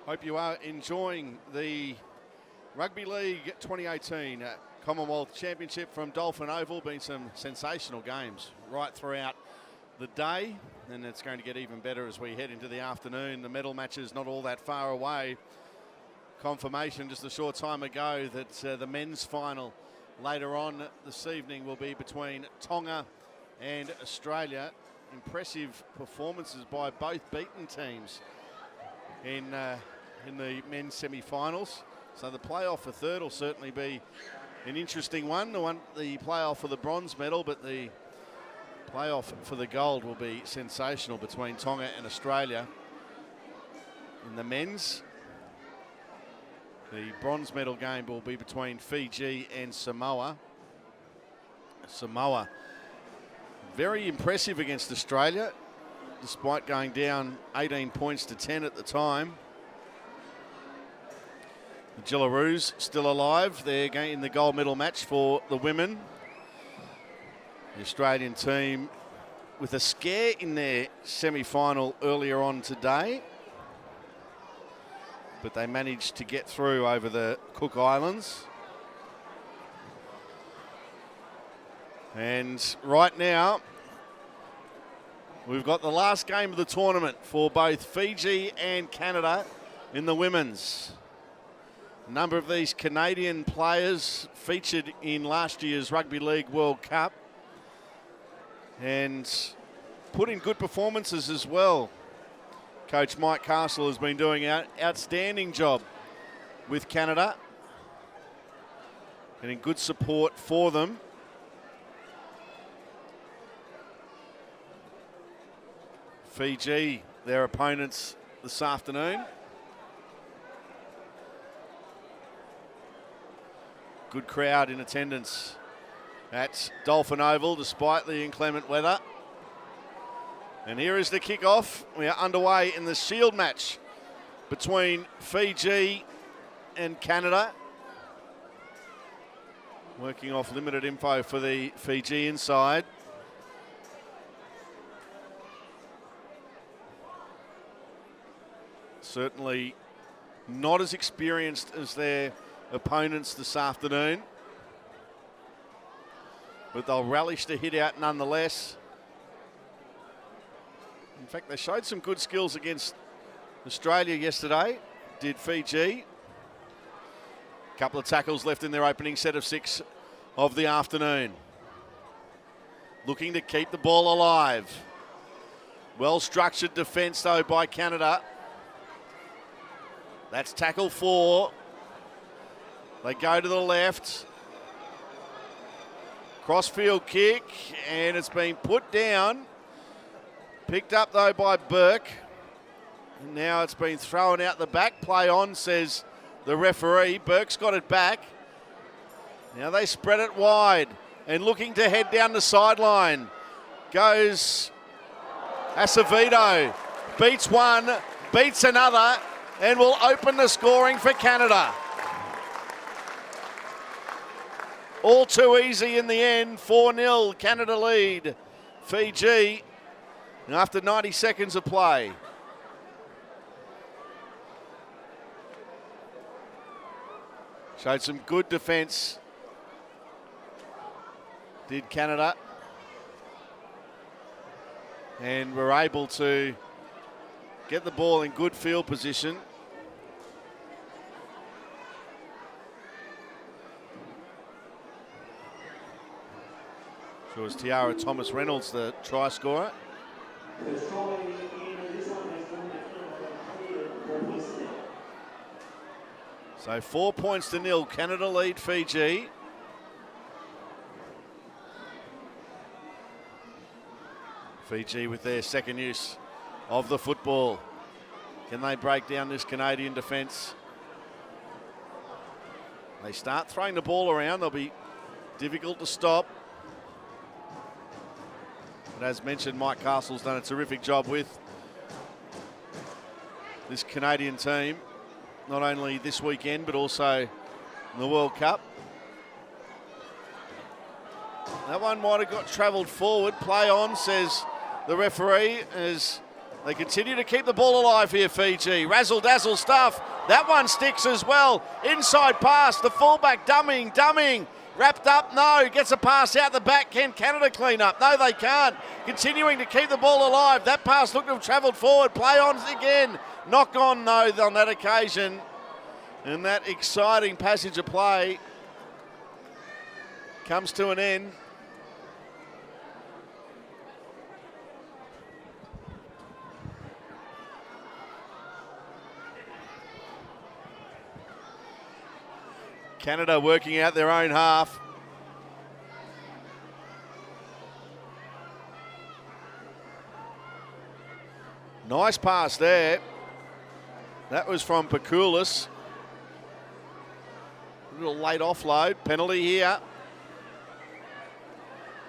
Hope you are enjoying the Rugby League 2018 Commonwealth Championship from Dolphin Oval. Been some sensational games right throughout the day, and it's going to get even better as we head into the afternoon. The medal matches not all that far away. Confirmation just a short time ago that the men's final later on this evening will be between Tonga and Australia. Impressive performances by both beaten teams in the men's semi-finals. So the playoff for third will certainly be an interesting one. The playoff for the bronze medal, but the playoff for the gold will be sensational between Tonga and Australia. In the men's, the bronze medal game will be between Fiji and Samoa. Samoa, very impressive against Australia, despite going down 18 points to 10 at the time. The Jillaroos still alive. They're in the gold medal match for the women. The Australian team with a scare in their semi-final earlier on today, but they managed to get through over the Cook Islands. And right now, we've got the last game of the tournament for both Fiji and Canada in the women's. A number of these Canadian players featured in last year's Rugby League World Cup and put in good performances as well. Coach Mike Castle has been doing an outstanding job with Canada, getting good support for them. Fiji, their opponents this afternoon. Good crowd in attendance at Dolphin Oval despite the inclement weather. And here is the kickoff. We are underway in the shield match between Fiji and Canada. Working off limited info for the Fijian side. Certainly not as experienced as their opponents this afternoon, but they'll relish the hit out nonetheless. In fact, they showed some good skills against Australia yesterday, did Fiji. A couple of tackles left in their opening set of 6 of the afternoon. Looking to keep the ball alive. Well-structured defence, though, by Canada. That's tackle 4. They go to the left. Crossfield kick, and it's been put down. Picked up, though, by Burke. And now it's been thrown out the back. Play on, says the referee. Burke's got it back. Now they spread it wide. And looking to head down the sideline goes Acevedo. Beats one, beats another, and will open the scoring for Canada. All too easy in the end. 4-0, Canada lead Fiji after 90 seconds of play. Showed some good defence, did Canada, and were able to get the ball in good field position. So it was Tiara Thomas-Reynolds, the try scorer. So 4 points to 0. Canada lead Fiji. Fiji with their second use of the football. Can they break down this Canadian defence? They start throwing the ball around. They'll be difficult to stop. But as mentioned, Mike Castle's done a terrific job with this Canadian team, not only this weekend, but also in the World Cup. That one might have got travelled forward. Play on, says the referee, as They continue to keep the ball alive here, Fiji. Razzle-dazzle stuff. That one sticks as well. Inside pass, the fullback dumming. Wrapped up, no. Gets a pass out the back. Can Canada clean up? No, they can't. Continuing to keep the ball alive. That pass looked to have travelled forward. Play on again. Knock on, no, on that occasion. And that exciting passage of play comes to an end. Canada working out their own half. Nice pass there. That was from Pakulis. A little late offload. Penalty here.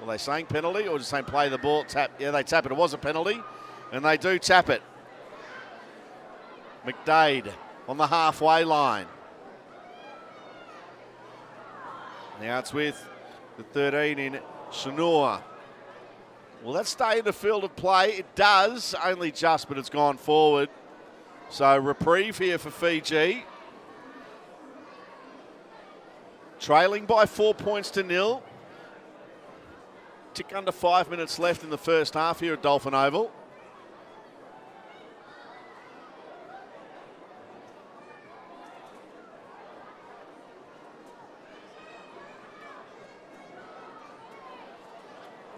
Were they saying penalty or just saying play the ball? Tap. Yeah, they tap it. It was a penalty. And they do tap it. McDade on the halfway line. Now it's with the 13 in Shanua. Will that stay in the field of play? It does, only just, but it's gone forward. So reprieve here for Fiji. Trailing by 4 points to 0. Tick under 5 minutes left in the first half here at Dolphin Oval.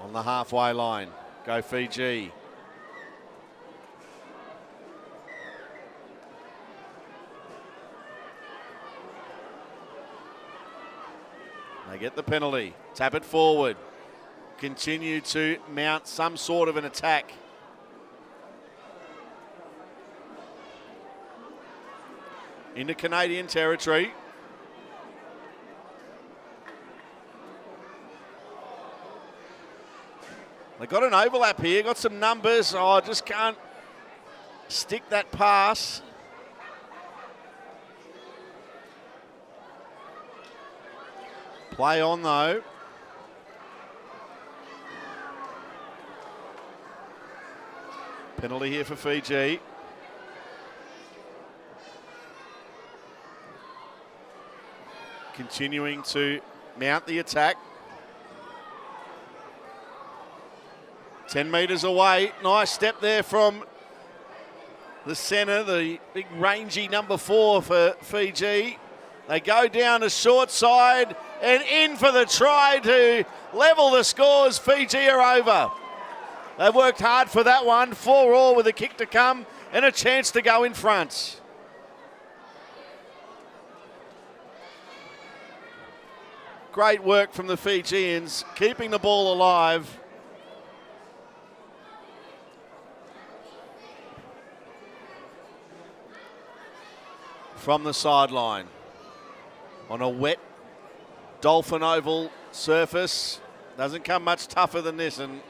On the halfway line, go Fiji. They get the penalty, tap it forward. Continue to mount some sort of an attack. Into Canadian territory. They got an overlap here, got some numbers. Oh, just can't stick that pass. Play on though. Penalty here for Fiji. Continuing to mount the attack. 10 metres away. Nice step there from the centre, the big rangy number 4 for Fiji. They go down the short side and in for the try to level the scores. Fiji are over. They worked hard for that one. 4-all with a kick to come and a chance to go in front. Great work from the Fijians, keeping the ball alive. From the sideline. On a wet Dolphin Oval surface. Doesn't come much tougher than this, and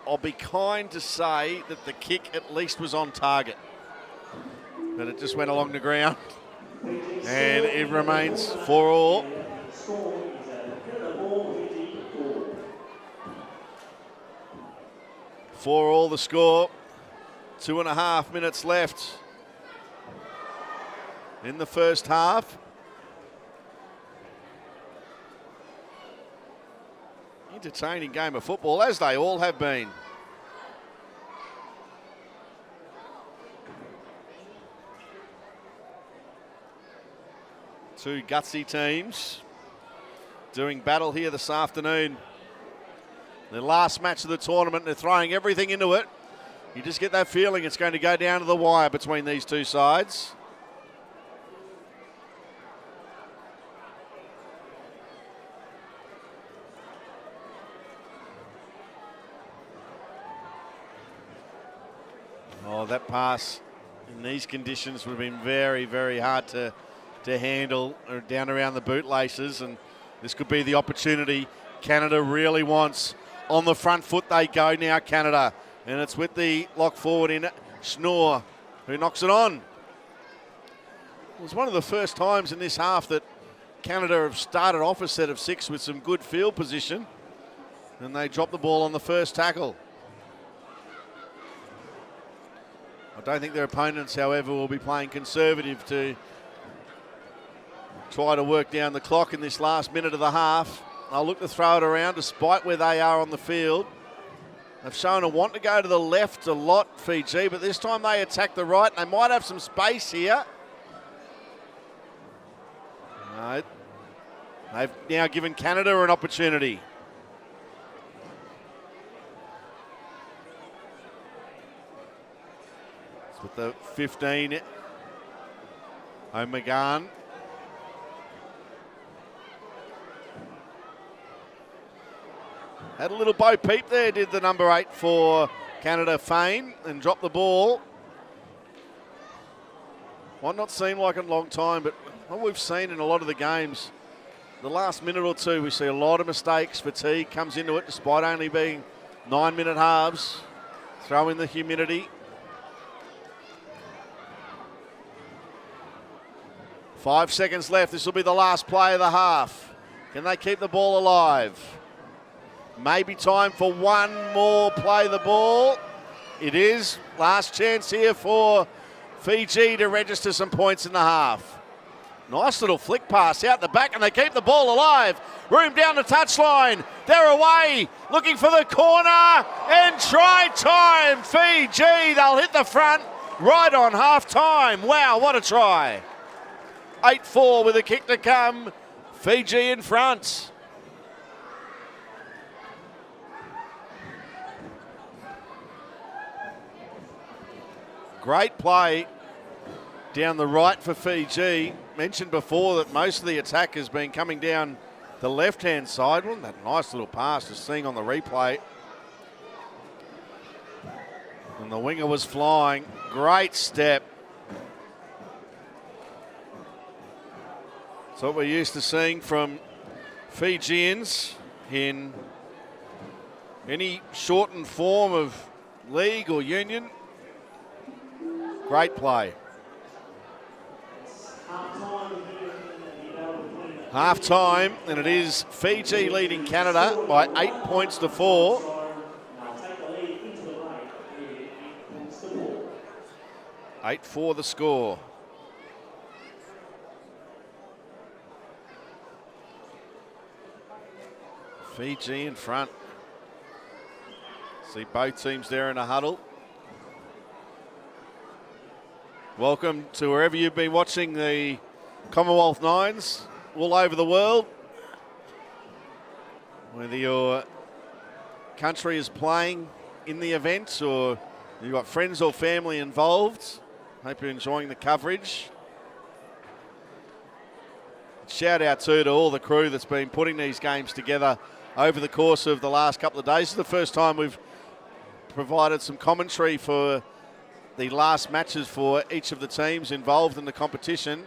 I'll be kind to say that the kick at least was on target. But it just went along the ground. And it remains 4-all. 4-all the score. 2.5 minutes left in the first half. Entertaining game of football, as they all have been. Two gutsy teams doing battle here this afternoon. Their last match of the tournament, they're throwing everything into it. You just get that feeling it's going to go down to the wire between these two sides. Oh, that pass in these conditions would have been very, very hard to handle down around the bootlaces, and this could be the opportunity Canada really wants. On the front foot they go now, Canada, and it's with the lock forward in Schnoor, who knocks it on. It was one of the first times in this half that Canada have started off a set of 6 with some good field position, and they dropped the ball on the first tackle. I don't think their opponents, however, will be playing conservative to try to work down the clock in this last minute of the half. They'll look to throw it around despite where they are on the field. They've shown a want to go to the left a lot, Fiji, but this time they attack the right. They might have some space here. No. They've now given Canada an opportunity. It's with the 15, O'Megan. Had a little Bo Peep there, did the number 8 for Canada, Fane, and dropped the ball. Might not seem like a long time, but what we've seen in a lot of the games, the last minute or two, we see a lot of mistakes. Fatigue comes into it despite only being 9-minute halves. Throw in the humidity. 5 seconds left. This will be the last play of the half. Can they keep the ball alive? Maybe time for one more play the ball. It is. Last chance here for Fiji to register some points in the half. Nice little flick pass out the back, and they keep the ball alive. Room down the touchline. They're away, looking for the corner, and try time. Fiji, they'll hit the front right on half time. Wow, what a try. 8-4 with a kick to come. Fiji in front. Great play down the right for Fiji. Mentioned before that most of the attack has been coming down the left-hand side. Wasn't that nice little pass just seeing on the replay? And the winger was flying. Great step. It's what we're used to seeing from Fijians in any shortened form of league or union. Great play. Half time, and it is Fiji leading Canada by 8 points to 4. Eight for the score. Fiji in front. See both teams there in a huddle. Welcome to wherever you've been watching the Commonwealth Nines all over the world. Whether your country is playing in the event or you've got friends or family involved, hope you're enjoying the coverage. Shout out to all the crew that's been putting these games together over the course of the last couple of days. This is the first time we've provided some commentary for the last matches for each of the teams involved in the competition.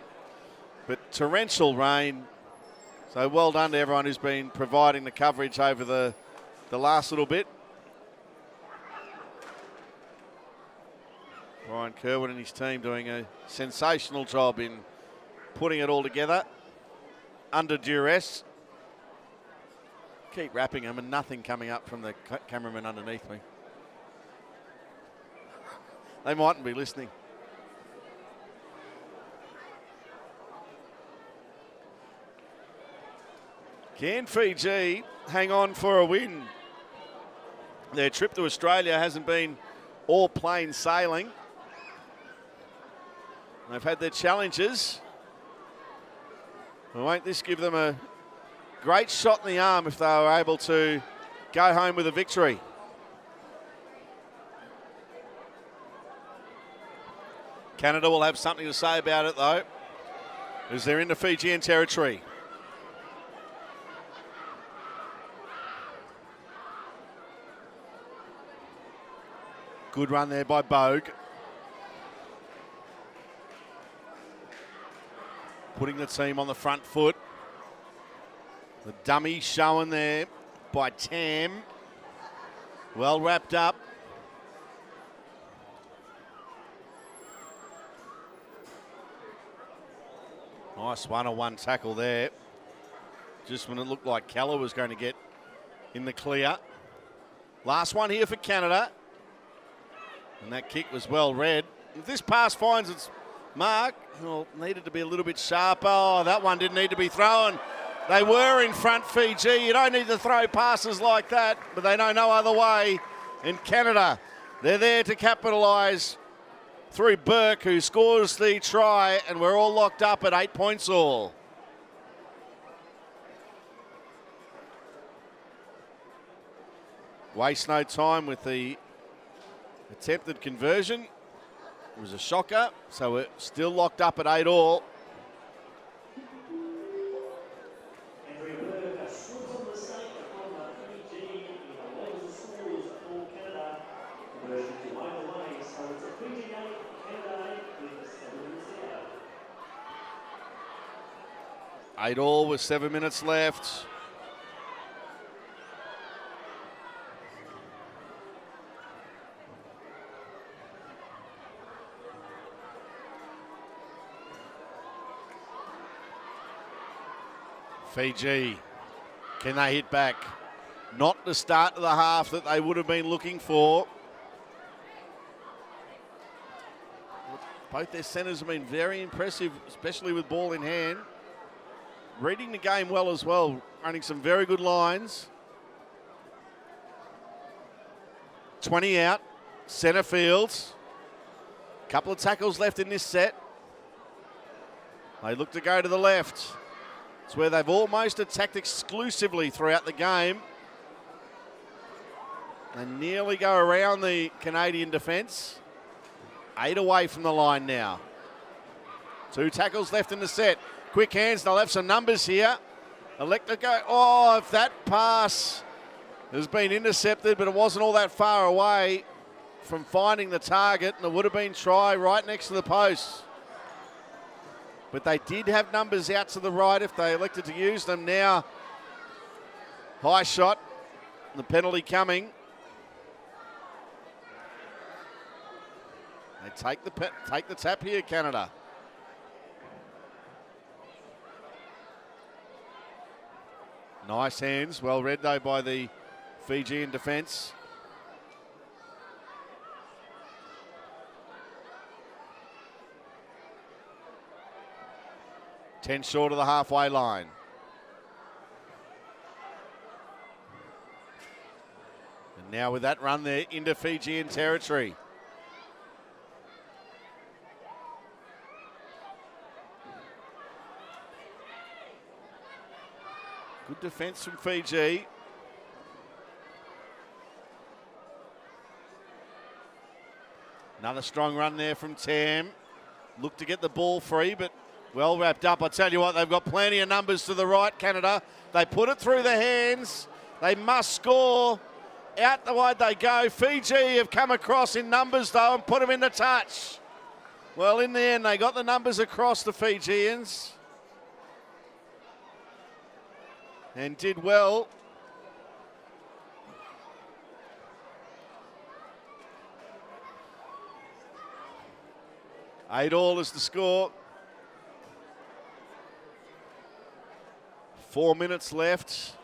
But torrential rain, so well done to everyone who's been providing the coverage over the last little bit. Brian Kerwin and his team doing a sensational job in putting it all together under duress. Keep wrapping them and nothing coming up from the cameraman underneath me. They mightn't be listening. Can Fiji hang on for a win? Their trip to Australia hasn't been all plain sailing. They've had their challenges. Well, won't this give them a great shot in the arm if they were able to go home with a victory? Canada will have something to say about it, though, as they're into Fijian territory. Good run there by Bogue. Putting the team on the front foot. The dummy shown there by Tam. Well wrapped up. Nice one-on-one tackle there. Just when it looked like Keller was going to get in the clear. Last one here for Canada. And that kick was well read. if this pass finds its mark, well, needed to be a little bit sharper. Oh, that one didn't need to be thrown. They were in front, Fiji. You don't need to throw passes like that, but they know no other way. In Canada, they're there to capitalise through Burke, who scores the try, and we're all locked up at 8 points all. Waste no time with the attempted conversion. It was a shocker, so we're still locked up at 8 all. Eight all with 7 minutes left. Fiji, can they hit back? Not the start of the half that they would have been looking for. Both their centres have been very impressive, especially with ball in hand. Reading the game well as well, running some very good lines. 20 out, centre fields. Couple of tackles left in this set. They look to go to the left. It's where they've almost attacked exclusively throughout the game. They nearly go around the Canadian defence. 8 away from the line now. 2 tackles left in the set. Quick hands, they'll have some numbers here. Elect to go. Oh, if that pass has been intercepted, but it wasn't all that far away from finding the target, and it would have been try right next to the post. But they did have numbers out to the right if they elected to use them. Now, high shot, the penalty coming. They take the tap here, Canada. Nice hands, well read though by the Fijian defence. Ten short of the halfway line. And now with that run there into Fijian territory. Good defence from Fiji. Another strong run there from Tam. Looked to get the ball free, but well wrapped up. I tell you what, they've got plenty of numbers to the right, Canada. They put it through the hands. They must score. Out the wide they go. Fiji have come across in numbers, though, and put them in the touch. Well, in the end, they got the numbers across, the Fijians. And did well. Eight all is the score. 4 minutes left.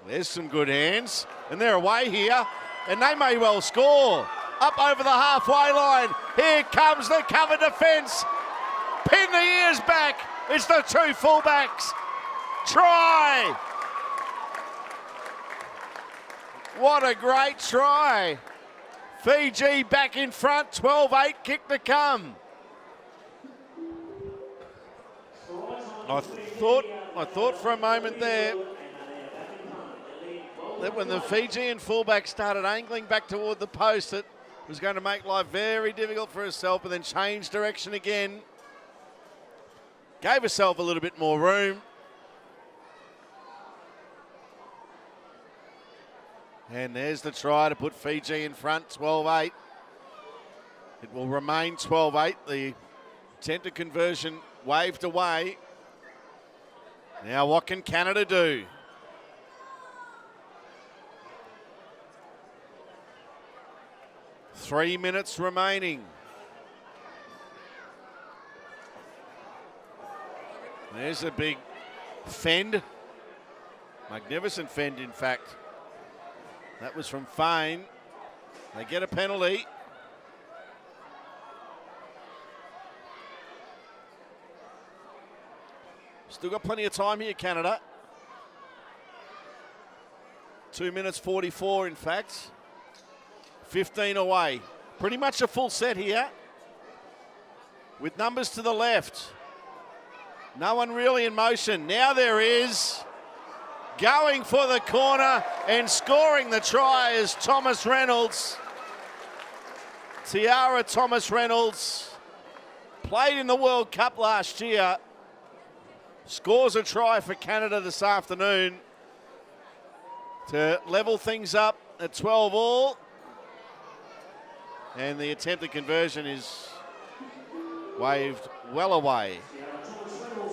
There's some good hands, and they're away here, and they may well score. Up over the halfway line. Here comes the cover defence. Pin the ears back. It's the 2 fullbacks. Try. What a great try. Fiji back in front. 12-8 kick to come. I thought for a moment there that when the Fijian fullback started angling back toward the post, it was going to make life very difficult for herself, but then changed direction again. Gave herself a little bit more room. And there's the try to put Fiji in front, 12-8. It will remain 12-8. The attempted conversion waved away. Now what can Canada do? Three minutes remaining. There's a big fend. Magnificent fend, in fact. That was from Fane. They get a penalty. Still got plenty of time here, Canada. 2 minutes 44, in fact. 15 away. Pretty much a full set here. With numbers to the left. No one really in motion. Now there is. Going for the corner and scoring the try is Thomas Reynolds. Tiara Thomas Reynolds. Played in the World Cup last year. Scores a try for Canada this afternoon to level things up at 12 all. And the attempted conversion is waved well away.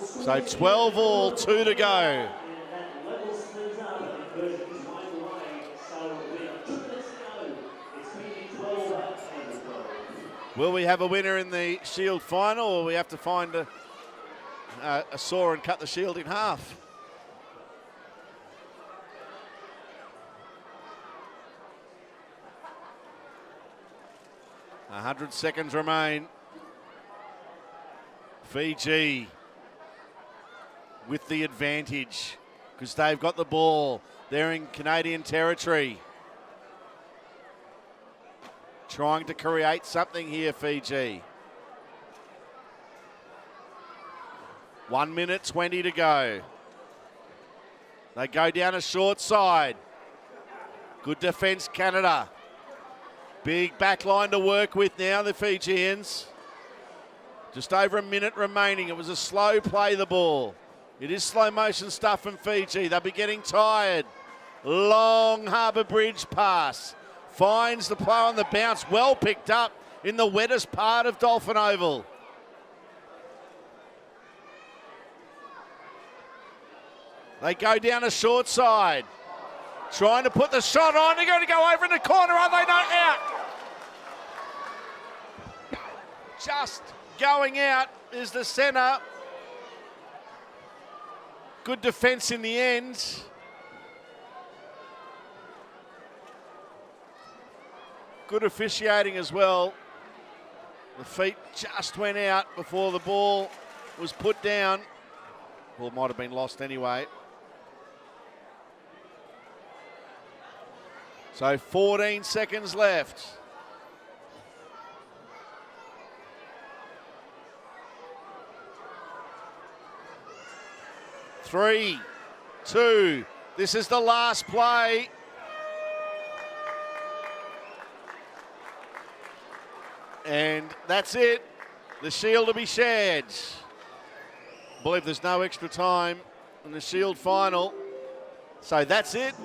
So 12 all, 2 to go. Will we have a winner in the Shield final, or we have to find a saw and cut the Shield in half? A 100 seconds remain. Fiji with the advantage because they've got the ball. They're in Canadian territory. Trying to create something here, Fiji. 1 minute 20 to go. They go down a short side. Good defence, Canada. Big back line to work with now, the Fijians. Just over a minute remaining. It was a slow play, the ball. It is slow motion stuff from Fiji. They'll be getting tired. Long Harbour Bridge pass. Finds the player on the bounce. Well picked up in the wettest part of Dolphin Oval. They go down a short side. Trying to put the shot on. They're going to go over in the corner. Are they not out? Just going out is the centre. Good defence in the end. Good officiating as well. The feet just went out before the ball was put down. Ball might have been lost anyway. So 14 seconds left. Three, two. This is the last play. And that's it. The Shield to be shared. I believe there's no extra time in the Shield final. So that's it.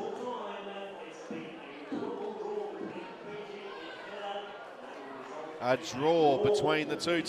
A draw between the two teams.